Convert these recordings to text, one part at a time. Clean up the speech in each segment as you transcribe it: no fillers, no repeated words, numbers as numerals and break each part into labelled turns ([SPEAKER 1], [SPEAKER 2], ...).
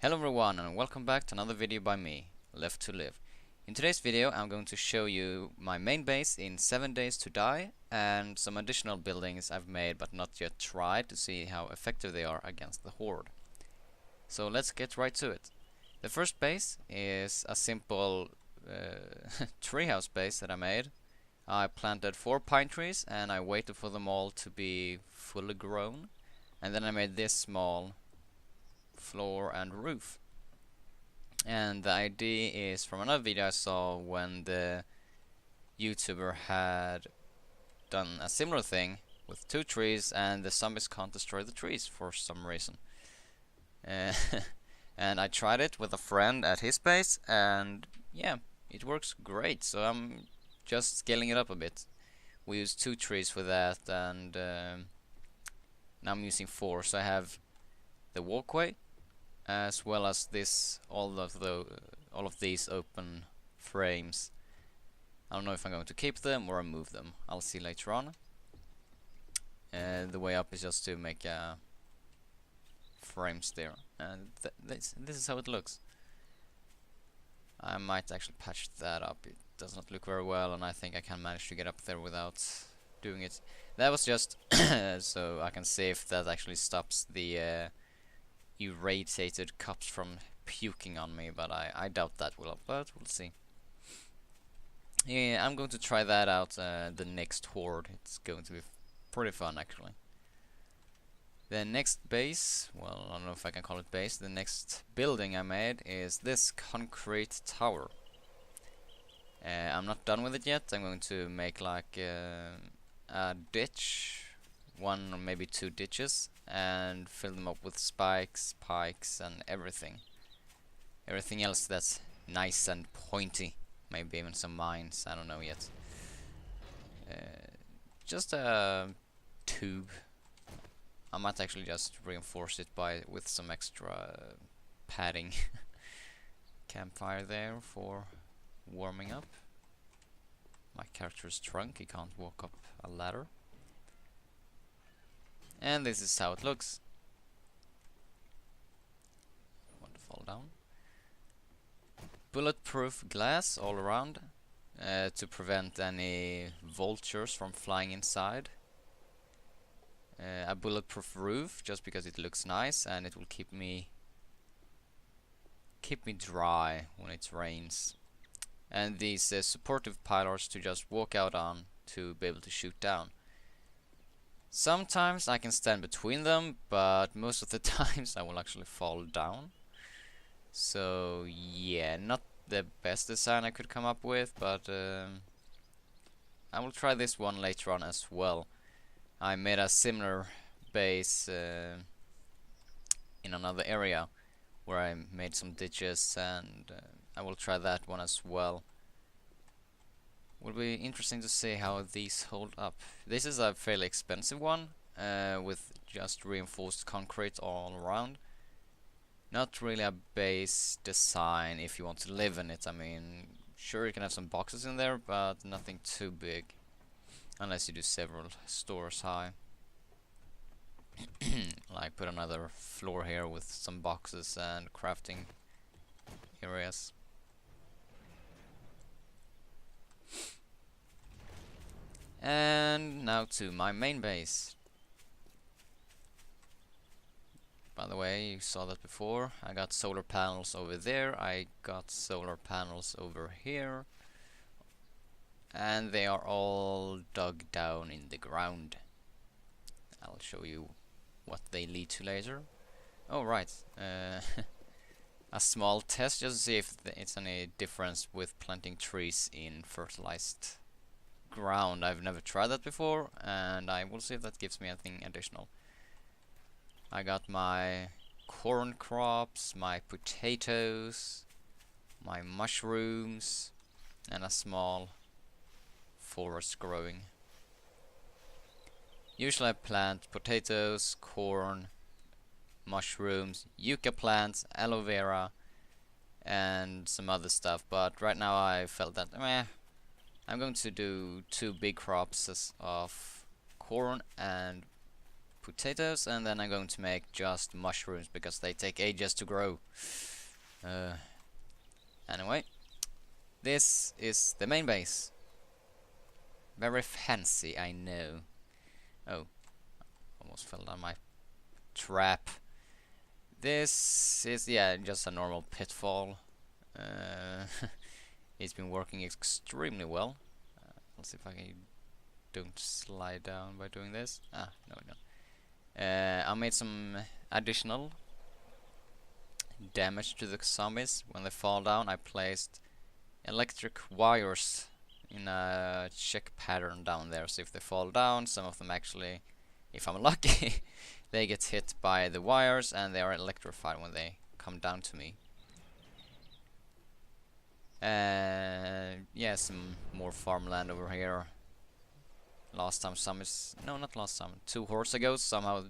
[SPEAKER 1] Hello everyone and welcome back to another video by me, Left to Live. In today's video I'm going to show you my main base in 7 days to die and some additional buildings I've made but not yet tried to see how effective they are against the horde. So let's get right to it. The first base is a simple treehouse base that I made. I planted 4 pine trees and I waited for them all to be fully grown, and then I made this small floor and roof. And the idea is from another video I saw when the YouTuber had done a similar thing with 2 trees and the zombies can't destroy the trees for some reason. And I tried it with a friend at his base and yeah, it works great, so I'm just scaling it up a bit. We used 2 trees for that and now I'm using 4, so I have the walkway as well as this, all of these open frames. I don't know if I'm going to keep them or remove them. I'll see later on. The way up is just to make frames there, and this is how it looks. I might actually patch that up. It does not look very well, and I think I can manage to get up there without doing it. That was just so I can see if that actually stops the irritated cops from puking on me, but I doubt that will, but we'll see. Yeah, I'm going to try that out the next horde. It's going to be pretty fun actually. The next base, well, I don't know if I can call it base, the next building I made is this concrete tower. I'm not done with it yet. I'm going to make like a ditch, 1 or maybe 2 ditches, and fill them up with spikes, pikes, and everything. Everything else that's nice and pointy. Maybe even some mines, I don't know yet. Just a tube. I might actually just reinforce it with some extra padding. Campfire there for warming up. My character's drunk, he can't walk up a ladder. And this is how it looks. I want to fall down. Bulletproof glass all around to prevent any vultures from flying inside. A bulletproof roof just because it looks nice and it will keep me dry when it rains. And these supportive pylons to just walk out on to be able to shoot down. Sometimes I can stand between them, but most of the times I will actually fall down. So yeah, not the best design I could come up with, but I will try this one later on as well. I made a similar base in another area where I made some ditches, and I will try that one as well. Will be interesting to see how these hold up. This is a fairly expensive one with just reinforced concrete all around. Not really a base design if you want to live in it. I mean, sure you can have some boxes in there, but nothing too big. Unless you do several stores high. Like put another floor here with some boxes and crafting areas. And now to my main base. By the way, you saw that before. I got solar panels over there. I got solar panels over here. And they are all dug down in the ground. I'll show you what they lead to later. Oh right, a small test just to see if it's any difference with planting trees in fertilized ground. I've never tried that before, and I will see if that gives me anything additional. I got my corn crops, my potatoes, my mushrooms, and a small forest growing. Usually I plant potatoes, corn, mushrooms, yucca plants, aloe vera, and some other stuff, but right now I felt that I'm going to do 2 big crops of corn and potatoes, and then I'm going to make just mushrooms because they take ages to grow. Anyway, this is the main base. Very fancy, I know. Oh, almost fell down my trap. This is, yeah, just a normal pitfall. It's been working extremely well. Let's see if I don't slide down by doing this. Ah, no. I made some additional damage to the zombies. When they fall down, I placed electric wires in a check pattern down there. So if they fall down, some of them actually, if I'm lucky, they get hit by the wires and they are electrified when they come down to me. Yeah, some more farmland over here. Last time zombies, no, not last time, 2 hordes ago, somehow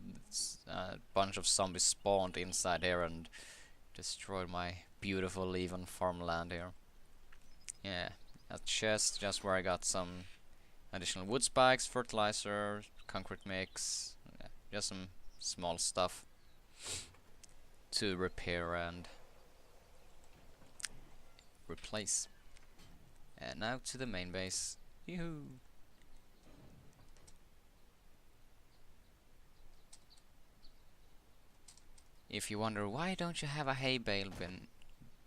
[SPEAKER 1] a bunch of zombies spawned inside here and destroyed my beautiful even farmland here. Yeah, a chest just where I got some additional wood spikes, fertilizer, concrete mix, yeah, just some small stuff to repair and replace. And now to the main base. Yoo-hoo! If you wonder why don't you have a hay bale bin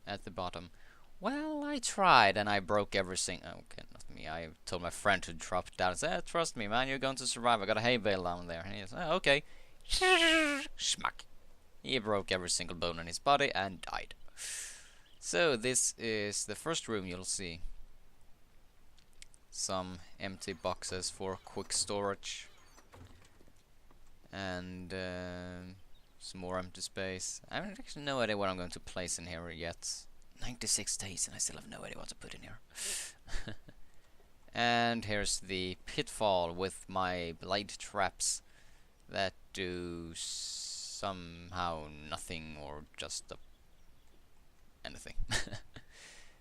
[SPEAKER 1] at the bottom, well, I tried and I broke everything. Okay, not me. I told my friend to drop it down and say, trust me, man, you're going to survive. I got a hay bale down there. And he said, oh, okay. Schmuck. He broke every single bone in his body and died. So this is the first room you'll see. Some empty boxes for quick storage. And some more empty space. I have actually no idea what I'm going to place in here yet. 96 days and I still have no idea what to put in here. And here's the pitfall with my blade traps that do somehow nothing or just anything.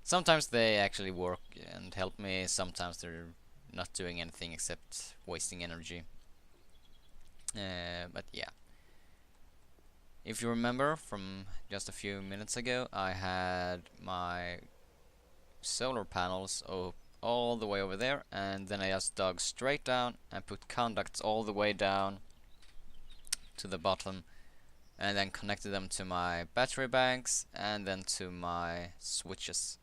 [SPEAKER 1] Sometimes they actually work and help me, sometimes they're not doing anything except wasting energy. But yeah. If you remember from just a few minutes ago, I had my solar panels all the way over there, and then I just dug straight down and put conducts all the way down to the bottom, and then connected them to my battery banks and then to my switches.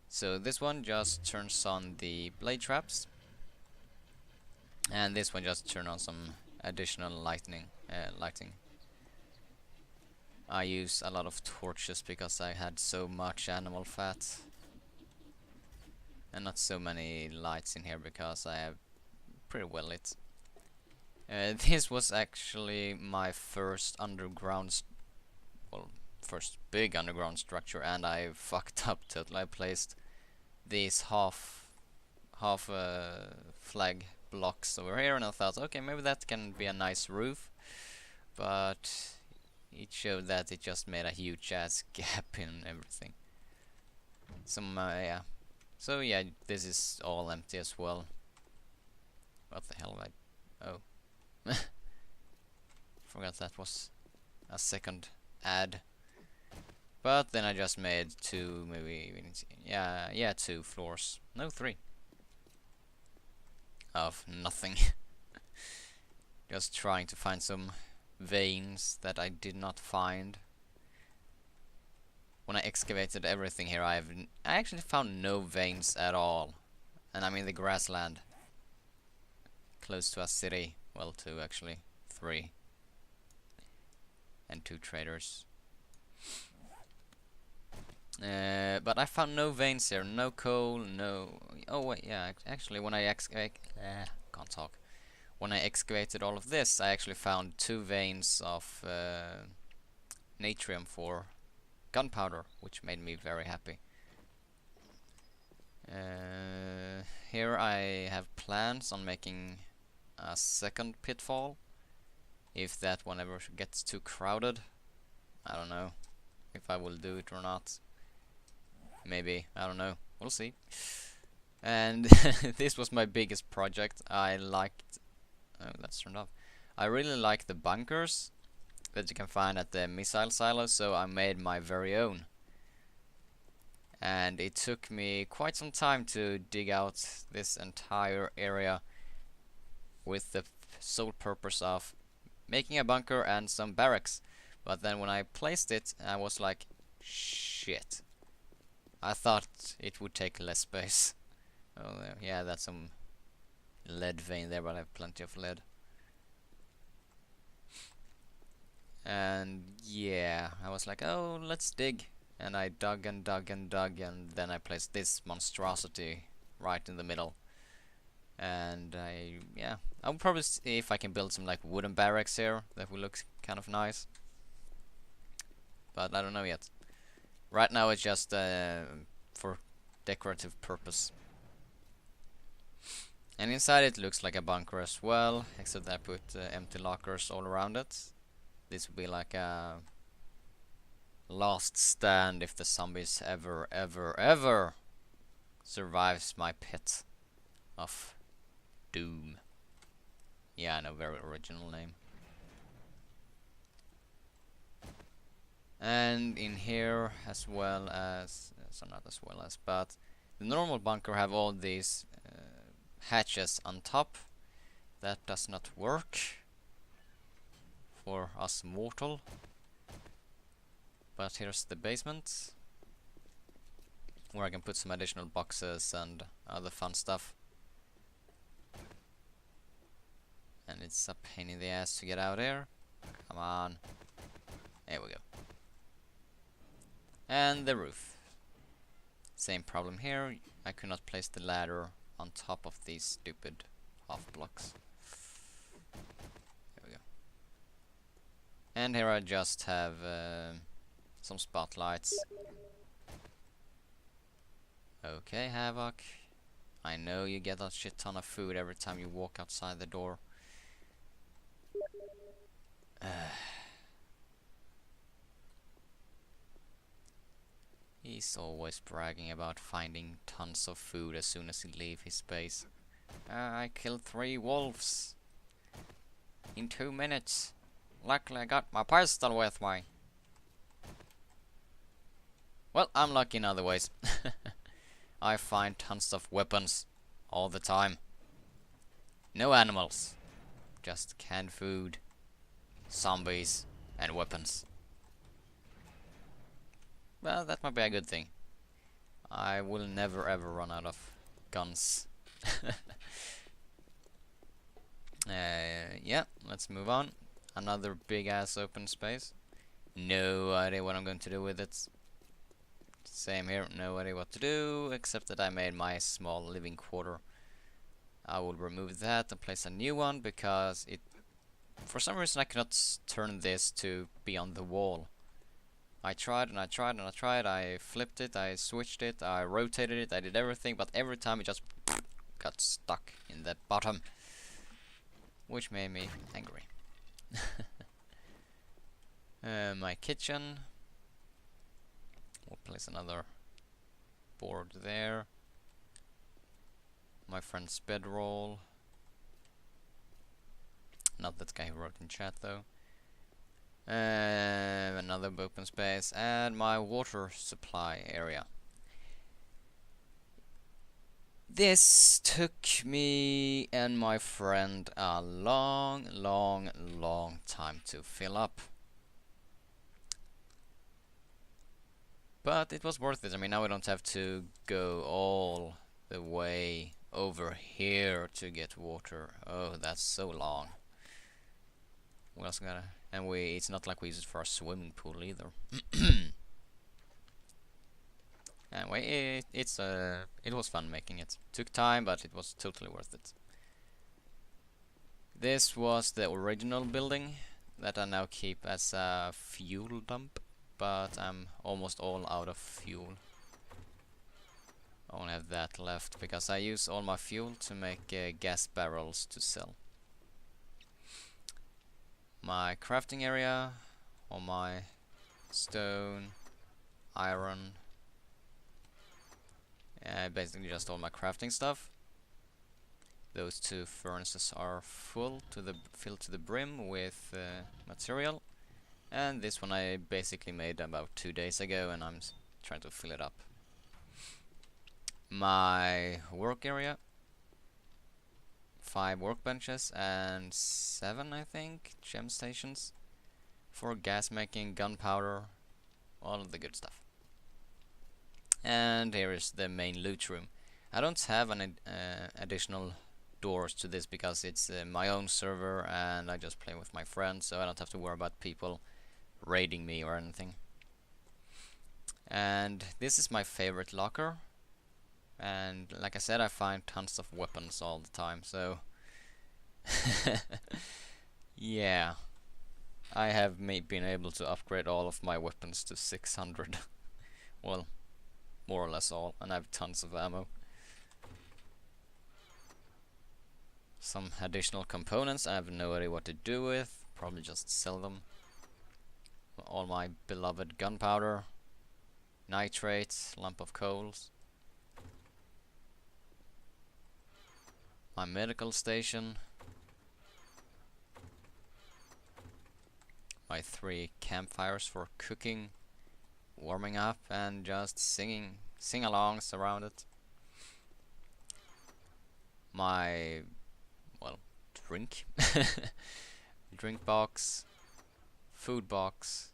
[SPEAKER 1] So this one just turns on the blade traps, and this one just turns on some additional lighting. I use a lot of torches because I had so much animal fat, and not so many lights in here because I have pretty well lit. This was actually my first underground, first big underground structure, and I fucked up totally. I placed these half flag blocks over here, and I thought, okay, maybe that can be a nice roof, but it showed that it just made a huge ass gap in everything. Yeah. So yeah, this is all empty as well. What the hell? Oh. Forgot that was a second ad. But then I just made 2, maybe even, yeah, 2 floors. No, 3. Of nothing. Just trying to find some veins that I did not find. When I excavated everything here, I actually found no veins at all. And I'm in the grassland. Close to a city. Well, 2 actually. 3. And 2 traders. But I found no veins here. No coal, no... Oh wait, yeah, actually when I can't talk. When I excavated all of this, I actually found 2 veins of natrium for gunpowder, which made me very happy. Here I have plans on making a second pitfall. If that one ever gets too crowded, I don't know if I will do it or not. Maybe, I don't know, we'll see. And this was my biggest project. I liked... Oh, that's turned off. I really like the bunkers that you can find at the missile silos, so I made my very own. And it took me quite some time to dig out this entire area with the sole purpose of making a bunker and some barracks. But then when I placed it, I was like, shit. I thought it would take less space. Oh, yeah, that's some lead vein there, but I have plenty of lead. And yeah, I was like, oh, let's dig. And I dug and dug and dug, and then I placed this monstrosity right in the middle. And I'll probably see if I can build some like wooden barracks here. That will look kind of nice. But I don't know yet. Right now it's just for decorative purpose. And inside it looks like a bunker as well, except I put empty lockers all around it. This will be like a last stand if the zombies ever survives my pit of doom. Yeah, I know, very original name. And in here as well as, so not as well as, but the normal bunker have all these hatches on top. That does not work for us mortal. But here's the basement, where I can put some additional boxes and other fun stuff. And it's a pain in the ass to get out here. Come on. There we go. And the roof. Same problem here. I could not place the ladder on top of these stupid half blocks. There we go. And here I just have some spotlights. Okay, Havoc. I know you get a shit ton of food every time you walk outside the door. He's always bragging about finding tons of food as soon as he leaves his base. I killed 3 wolves in 2 minutes. Luckily I got my pistol with me. Well, I'm lucky in other ways. I find tons of weapons all the time. No animals. Just canned food, zombies, and weapons. Well, that might be a good thing. I will never ever run out of guns. Yeah, let's move on. Another big ass open space. No idea what I'm going to do with it. Same here, no idea what to do, except that I made my small living quarter. I will remove that and place a new one because it, for some reason I cannot turn this to be on the wall. I tried and I tried and I tried, I flipped it, I switched it, I rotated it, I did everything, but every time it just got stuck in the bottom, which made me angry. My kitchen, we'll place another board there. My friend's bedroll, not that guy who wrote in chat though. Another open space, and my water supply area. This took me and my friend a long time to fill up. But it was worth it. I mean, now we don't have to go all the way over here to get water. Oh, that's so long. We also gotta, and it's not like we use it for a swimming pool either. Anyway, it was fun making it. Took time, but it was totally worth it. This was the original building that I now keep as a fuel dump, but I'm almost all out of fuel. I only have that left because I use all my fuel to make gas barrels to sell. My crafting area, all my stone, iron, basically just all my crafting stuff. Those two furnaces are filled to the brim with material, and this one I basically made about 2 days ago, and I'm trying to fill it up. My work area, 5 workbenches and 7, I think, gem stations for gas making, gunpowder, all of the good stuff. And here is the main loot room. I don't have an additional doors to this because it's my own server and I just play with my friends, so I don't have to worry about people raiding me or anything. And this is my favorite locker, and like I said, I find tons of weapons all the time, so yeah, I have been able to upgrade all of my weapons to 600 well, more or less all, and I have tons of ammo. Some additional components I have no idea what to do with, probably just sell them. All my beloved gunpowder, nitrates, lump of coals, my medical station, my 3 campfires for cooking, warming up, and just sing-alongs around it. My, well, drink box, food box.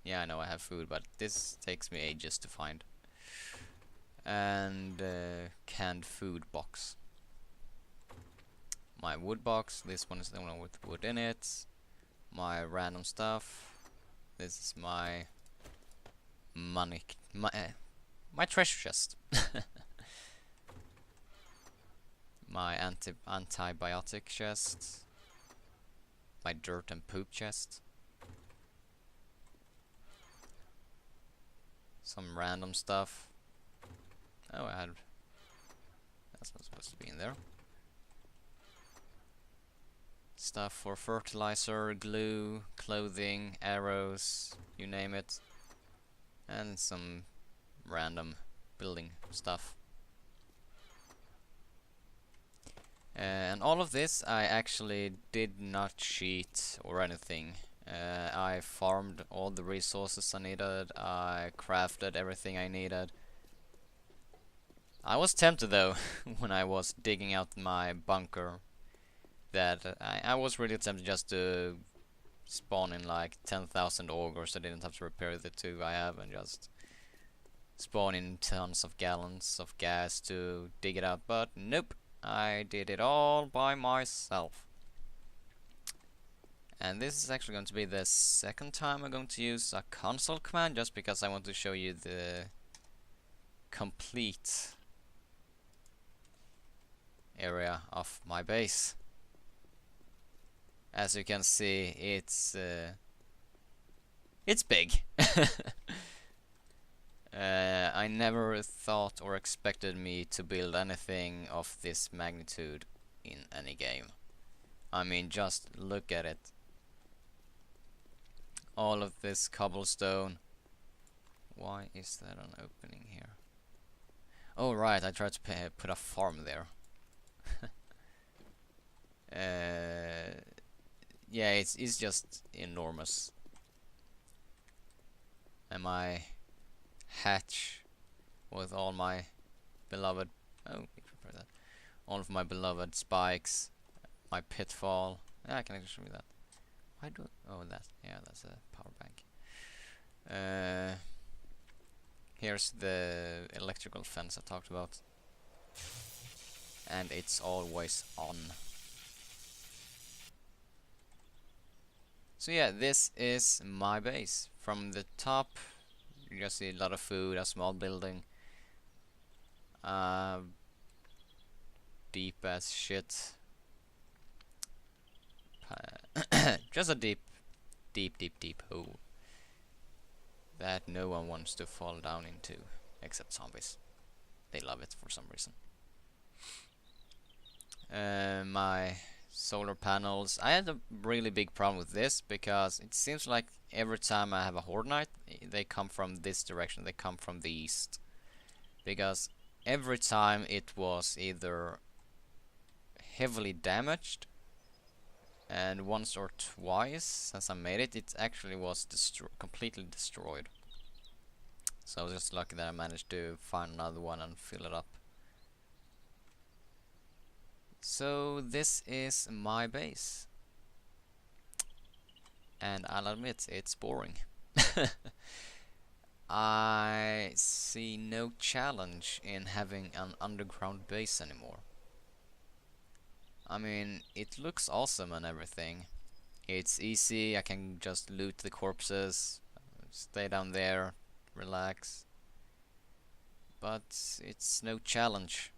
[SPEAKER 1] Yeah, I know I have food, but this takes me ages to find. And canned food box. My wood box, this one is the one with wood in it. My random stuff. This is my money, my treasure chest. My antibiotic chest. My dirt and poop chest. Some random stuff. Oh, that's not supposed to be in there. Stuff for fertilizer, glue, clothing, arrows, you name it. And some random building stuff. And all of this I actually did not cheat or anything. I farmed all the resources I needed, I crafted everything I needed. I was tempted though, when I was digging out my bunker, that I was really tempted just to spawn in like 10,000 augers. I didn't have to repair the 2 I have and just spawn in tons of gallons of gas to dig it out, but nope, I did it all by myself. And this is actually going to be the second time I'm going to use a console command, just because I want to show you the complete area of my base. As you can see, it's big. I never thought or expected me to build anything of this magnitude in any game. I mean, just look at it. All of this cobblestone. Why is that an opening here? Oh right, I tried to put a farm there. Yeah, it's just enormous. And my hatch with all my beloved, all of my beloved spikes, my pitfall. Yeah, I can actually show you that. Why do? Oh, that. Yeah, that's a power bank. Here's the electrical fence I talked about, and it's always on. So yeah, this is my base. From the top, you just see a lot of food, a small building, deep as shit. Just a deep hole that no one wants to fall down into, except zombies. They love it for some reason. My solar panels. I had a really big problem with this because it seems like every time I have a horde night, they come from this direction. They come from the east. Because every time it was either heavily damaged, and once or twice since I made it, it actually was completely destroyed. So I was just lucky that I managed to find another one and fill it up. So this is my base, and I'll admit it's boring. I see no challenge in having an underground base anymore. I mean, it looks awesome and everything. It's easy, I can just loot the corpses, stay down there, relax. But it's no challenge.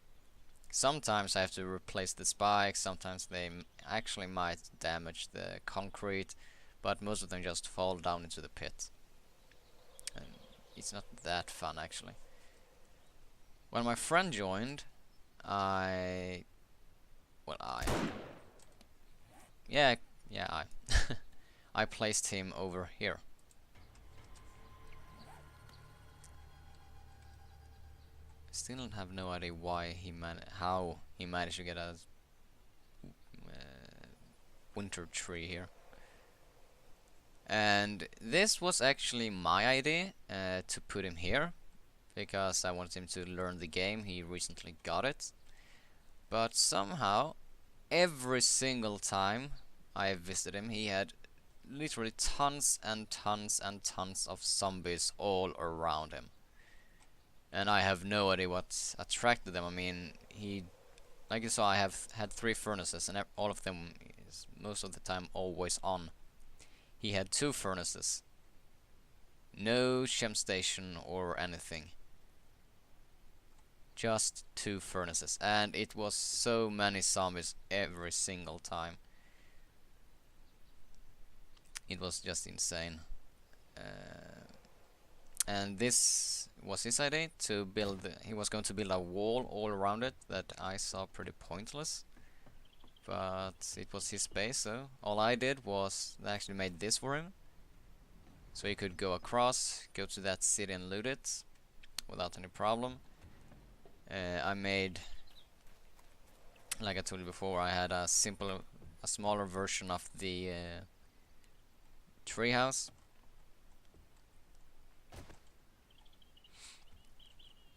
[SPEAKER 1] Sometimes I have to replace the spikes, sometimes they actually might damage the concrete, but most of them just fall down into the pit. And it's not that fun actually. When my friend joined, I I placed him over here. Still have no idea why how he managed to get a winter tree here. And this was actually my idea to put him here, because I wanted him to learn the game. He recently got it, but somehow every single time I visited him, he had literally tons and tons and tons of zombies all around him. And I have no idea what attracted them. I mean, like you saw, I have had 3 furnaces, and all of them is most of the time always on. He had 2 furnaces, no gem station or anything, just 2 furnaces, and it was so many zombies every single time. It was just insane. And this was his idea, to build. He was going to build a wall all around it that I saw pretty pointless, but it was his base, so all I did was I actually made this for him, so he could go across, go to that city and loot it without any problem. I made, like I told you before, I had a smaller version of the treehouse.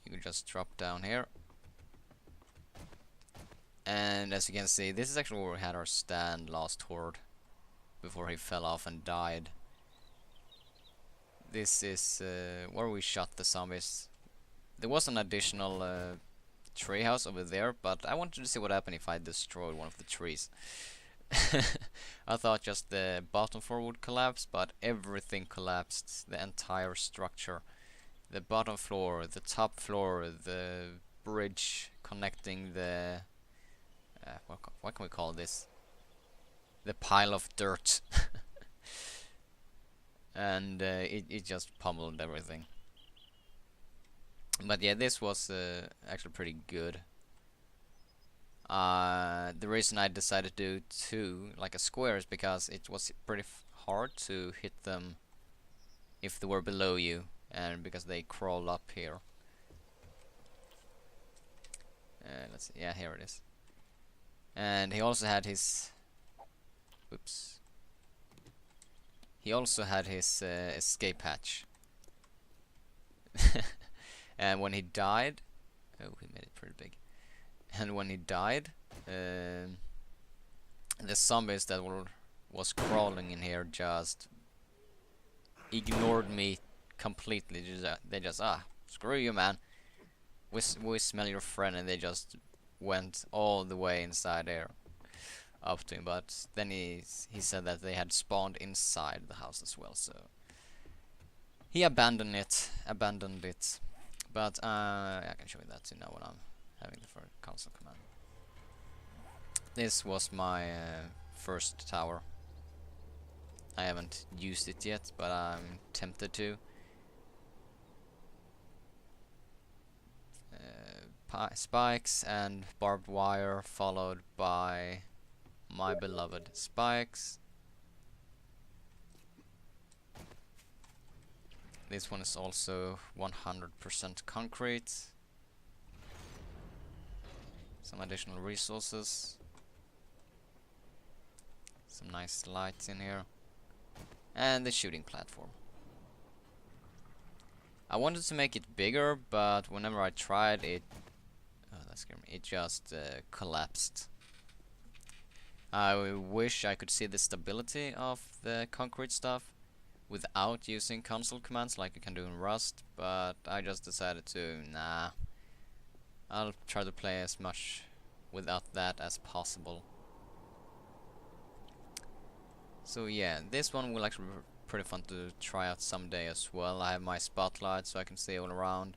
[SPEAKER 1] You can just drop down here, and as you can see, this is actually where we had our stand last horde before he fell off and died. This is where we shot the zombies. There was an additional treehouse over there, but I wanted to see what happened if I destroyed one of the trees. I thought just the bottom floor would collapse, but everything collapsed, the entire structure. The bottom floor, the top floor, the bridge connecting the what can we call this? The pile of dirt. And it just pummeled everything. But yeah, this was actually pretty good. The reason I decided to do like a square is because it was pretty hard to hit them if they were below you, and because they crawl up here. Let's see, yeah, here it is. And he also had his he also had his escape hatch. And when he died, oh, he made it pretty big. And when he died, the zombies that was crawling in here just ignored me completely. They just screw you, man. We smell your friend, and they just went all the way inside there up to him. But then he said that they had spawned inside the house as well, so he abandoned it. But I can show you that too now when I'm having the first console command. This was my first tower. I haven't used it yet, but I'm tempted to. Spikes and barbed wire, followed by my beloved spikes. This one is also 100% concrete. Some additional resources. Some nice lights in here. And the shooting platform. I wanted to make it bigger, but whenever I tried it, oh, that scared me. It just collapsed. I wish I could see the stability of the concrete stuff without using console commands like you can do in Rust, but I just decided to, nah, I'll try to play as much without that as possible. So yeah, this one will actually be pretty fun to try out someday as well. I have my spotlight so I can see all around.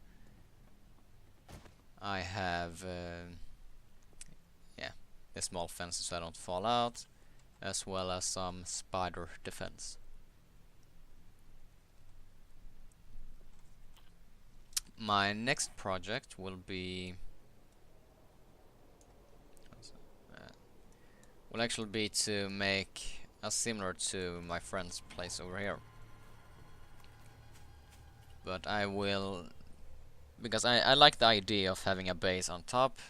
[SPEAKER 1] I have yeah, the small fences so I don't fall out, as well as some spider defense. My next project will be to make a similar to my friend's place over here. But I will, because I like the idea of having a base on top,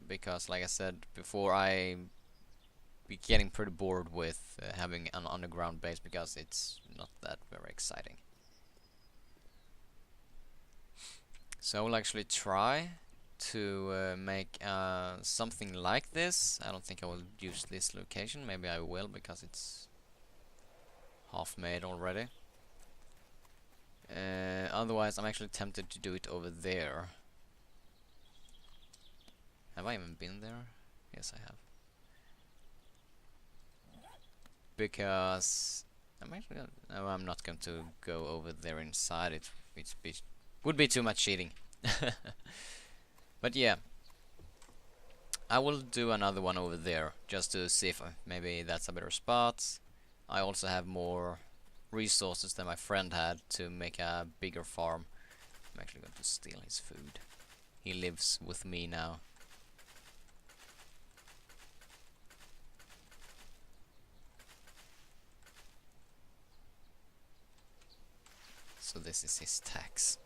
[SPEAKER 1] because like I said before, I be getting pretty bored with having an underground base because it's not that very exciting. So I will actually try to make something like this. I don't think I will use this location. Maybe I will because it's half made already. Otherwise, I'm actually tempted to do it over there. Have I even been there? Yes, I have. Because I'm actually no, I'm not going to go over there inside. It would be too much cheating. But yeah, I will do another one over there just to see if maybe that's a better spot. I also have more resources than my friend had to make a bigger farm. I'm actually going to steal his food. He lives with me now. So this is his tax.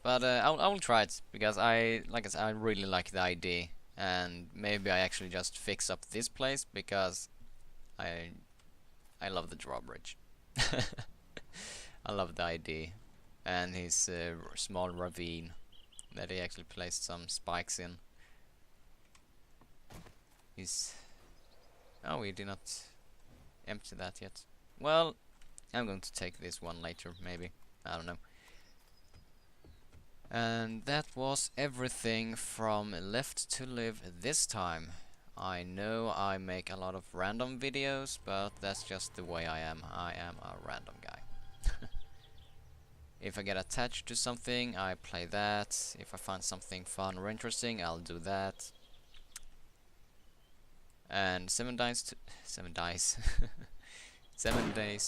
[SPEAKER 1] But I will try it because like I said, I really like the idea, and maybe I actually just fix up this place because I love the drawbridge. I love the idea, and his small ravine that he actually placed some spikes in. Oh, we did not empty that yet. Well, I'm going to take this one later, maybe. I don't know. And that was everything from Left to Live this time. I know I make a lot of random videos, but that's just the way I am. I am a random guy. If I get attached to something, I play that. If I find something fun or interesting, I'll do that. And 7 Days to 7 Days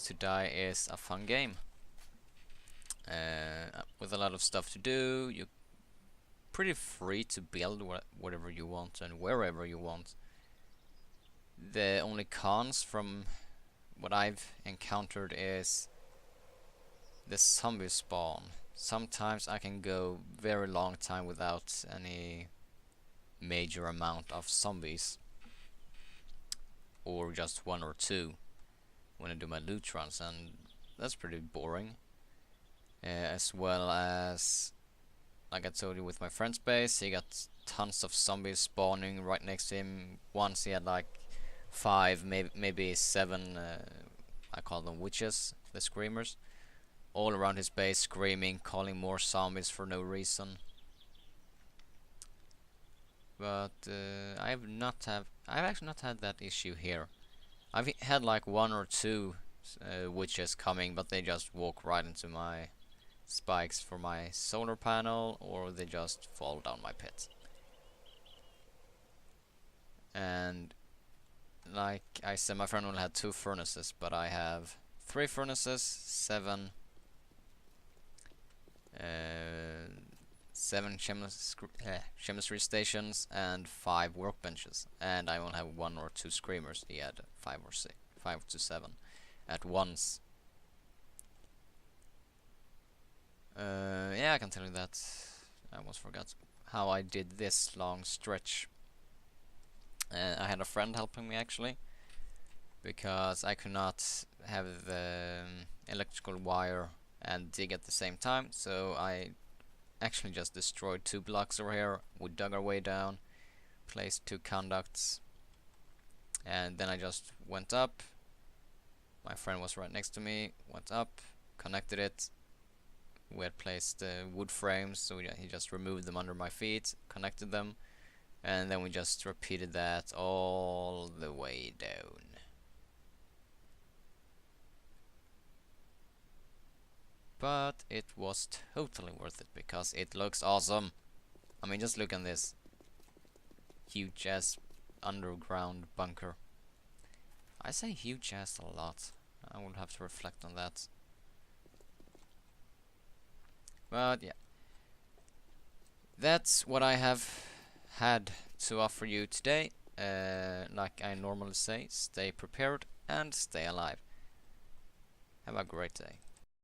[SPEAKER 1] to Die is a fun game. With a lot of stuff to do, you're pretty free to build whatever you want and wherever you want. The only cons from what I've encountered is the zombie spawn. Sometimes I can go very long time without any major amount of zombies, or just 1 or 2 when I do my loot runs, and that's pretty boring. As well as, like I told you with my friend's base, he got tons of zombies spawning right next to him. Once he had like 5, maybe 7, I call them witches, the screamers, all around his base screaming, calling more zombies for no reason. But I've actually not had that issue here. I've had like 1 or 2 witches coming, but they just walk right into my spikes for my solar panel, or they just fall down my pit. And like I said, my friend only had 2 furnaces, but I have 3 furnaces, 7 chemistry stations, and 5 workbenches, and I only have 1 or 2 screamers. He had 5 or 6, 5 to 7 at once. Yeah, I can tell you that. I almost forgot how I did this long stretch. I had a friend helping me actually. because I could not have the electrical wire and dig at the same time, so I actually just destroyed 2 blocks over here. We dug our way down, placed 2 conducts, and then I just went up. My friend was right next to me, went up, connected it. We had placed wood frames, so he just removed them under my feet, connected them, and then we just repeated that all the way down. But it was totally worth it because it looks awesome. I mean, just look at this huge ass underground bunker. I say huge ass a lot. I will have to reflect on that. But yeah, that's what I have had to offer you today. Like I normally say, stay prepared and stay alive. Have a great day.